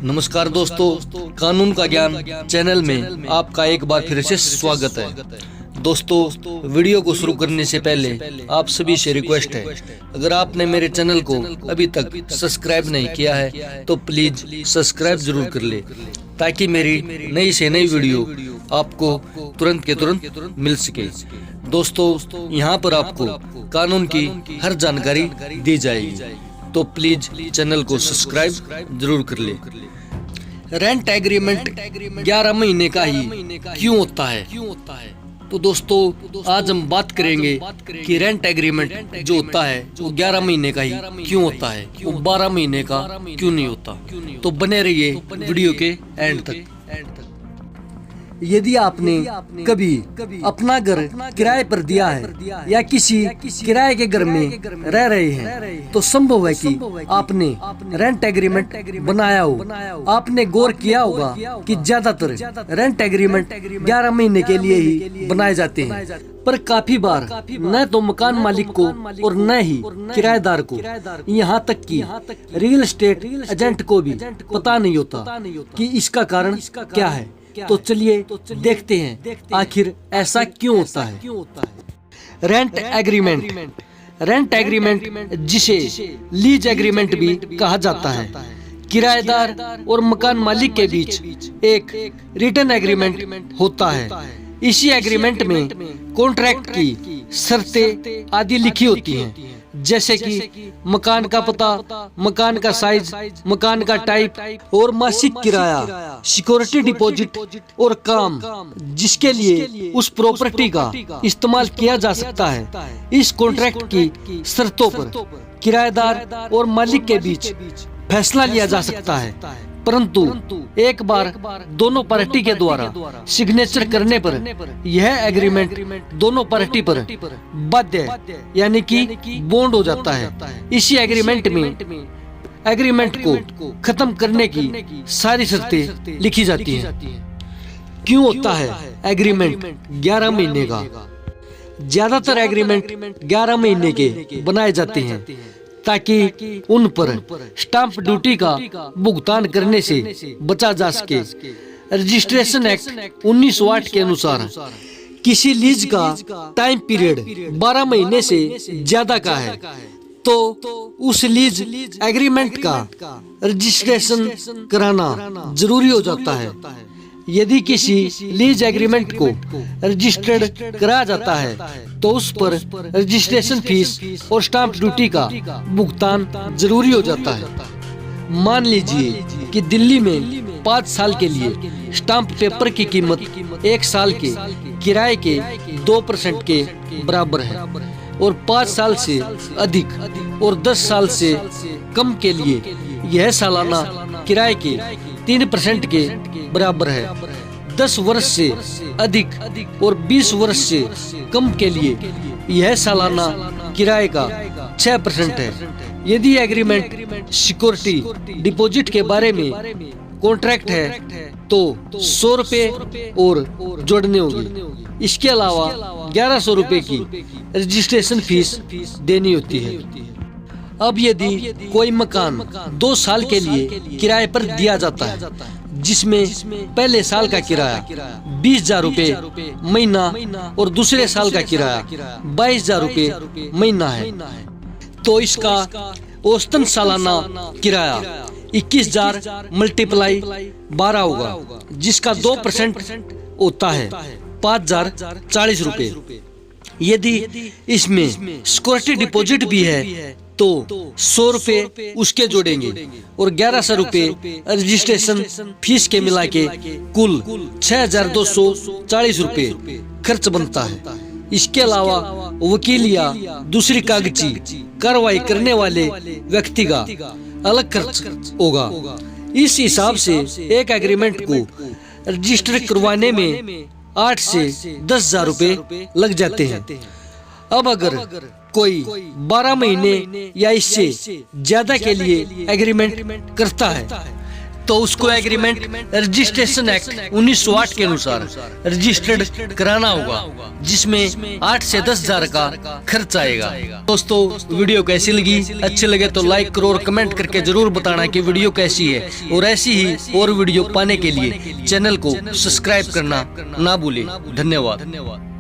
नमस्कार दोस्तों, कानून का ज्ञान चैनल में आपका एक बार फिर से स्वागत है। दोस्तों, वीडियो को शुरू करने से पहले आप सभी से रिक्वेस्ट है, अगर आपने मेरे चैनल को अभी तक सब्सक्राइब नहीं किया है तो प्लीज सब्सक्राइब जरूर कर ले, ताकि मेरी नई से नई वीडियो आपको तुरंत के तुरंत मिल सके। दोस्तों, यहाँ पर आपको कानून की हर जानकारी दी जाएगी, तो प्लीज चैनल को सब्सक्राइब जरूर कर ले। रेंट एग्रीमेंट 11 महीने का ही क्यों होता है? तो दोस्तों, आज हम बात करेंगे कि रेंट एग्रीमेंट जो होता है वो 11 महीने का ही क्यों होता है, वो 12 महीने का क्यों नहीं होता। तो बने रहिए वीडियो के एंड तक। यदि आपने कभी अपना घर किराए पर दिया है या किसी किराए के घर में रह रहे हैं, तो संभव है कि आपने रेंट एग्रीमेंट बनाया हो। आपने गौर किया होगा कि ज्यादातर रेंट एग्रीमेंट 11 महीने के लिए ही बनाए जाते हैं, पर काफी बार न तो मकान मालिक को और न ही किराएदार को, यहाँ तक कि रियल एस्टेट एजेंट को भी पता नहीं होता कि इसका कारण क्या है। तो चलिए देखते हैं आखिर ऐसा क्यों होता है। रेंट एग्रीमेंट जिसे लीज एग्रीमेंट भी कहा जाता है, किराएदार और मकान मालिक के बीच एक रिटन एग्रीमेंट होता है। इसी एग्रीमेंट में कॉन्ट्रैक्ट की शर्तें आदि लिखी होती हैं, जैसे कि मकान का पता, मकान का साइज, मकान का टाइप और मासिक किराया, सिक्योरिटी डिपॉजिट और काम जिसके लिए उस प्रॉपर्टी का इस्तेमाल किया जा सकता है। इस कॉन्ट्रैक्ट की शर्तों पर किराएदार और मालिक के बीच फैसला लिया जा सकता है, परंतु एक बार दोनों पार्टी के द्वारा सिग्नेचर करने पर यह एग्रीमेंट दोनों पार्टी पर बाध्य यानी कि बॉन्ड हो जाता है। इसी एग्रीमेंट में एग्रीमेंट को खत्म करने की सारी शर्तें लिखी जाती हैं। क्यों होता है एग्रीमेंट 11 महीने का? ज्यादातर एग्रीमेंट 11 महीने के बनाए जाते हैं ताकि उन पर स्टाम्प ड्यूटी का भुगतान करने से बचा जा सके। रजिस्ट्रेशन एक्ट 1908 के अनुसार किसी लीज का टाइम पीरियड 12 महीने से ज्यादा का है तो उस लीज एग्रीमेंट का रजिस्ट्रेशन कराना जरूरी हो जाता है। यदि किसी लीज एग्रीमेंट को रजिस्टर्ड कराया जाता है तो उस पर रजिस्ट्रेशन फीस और स्टाम्प ड्यूटी का भुगतान जरूरी हो जाता है। मान लीजिए कि दिल्ली में 5 साल के लिए स्टाम्प पेपर की कीमत 1 साल के किराए के 2% के बराबर है और 5 साल से अधिक और 10 साल से कम के लिए यह सालाना किराए के 3% के बराबर है। 10 वर्ष से अधिक और 20 वर्ष से कम के लिए यह सालाना किराए का 6% है। यदि एग्रीमेंट सिक्योरिटी डिपॉजिट के बारे में कॉन्ट्रैक्ट है तो 100 रुपए और जोड़ने होंगे। इसके अलावा 1100 रुपए की रजिस्ट्रेशन फीस देनी होती है। अब यदि कोई मकान 2 साल के लिए किराए पर दिया जाता है, जिसमें पहले साल का किराया 20,000 रुपए महीना और दूसरे साल का किराया 22,000 रुपए महीना है, तो इसका औसतन सालाना किराया 21,000 मल्टीप्लाई 12 होगा, जिसका 2% होता है 5,040 रुपए। यदि इसमें सिक्योरिटी डिपॉजिट भी है तो 100 रुपए उसके जोड़ेंगे और 1100 रुपए रजिस्ट्रेशन फीस के मिला के कुल 6,240 रुपए खर्च बनता है। इसके अलावा वकील या दूसरी कागजी कार्रवाई करने वाले व्यक्ति का अलग खर्च होगा। इस हिसाब से एक एग्रीमेंट को रजिस्टर करवाने में 8 से 10,000 रुपए लग जाते हैं। अब अगर कोई 12 महीने या इससे ज्यादा के लिए एग्रीमेंट करता है तो उसको एग्रीमेंट रजिस्ट्रेशन एक्ट 1908 के अनुसार रजिस्टर्ड कराना होगा, जिसमें 8 से 10 हजार का खर्च आएगा। दोस्तों वीडियो कैसी लगी? अच्छी लगे तो लाइक करो और कमेंट करके जरूर बताना कि वीडियो कैसी है, और ऐसी ही और वीडियो पाने के लिए चैनल को सब्सक्राइब करना ना भूलें। धन्यवाद।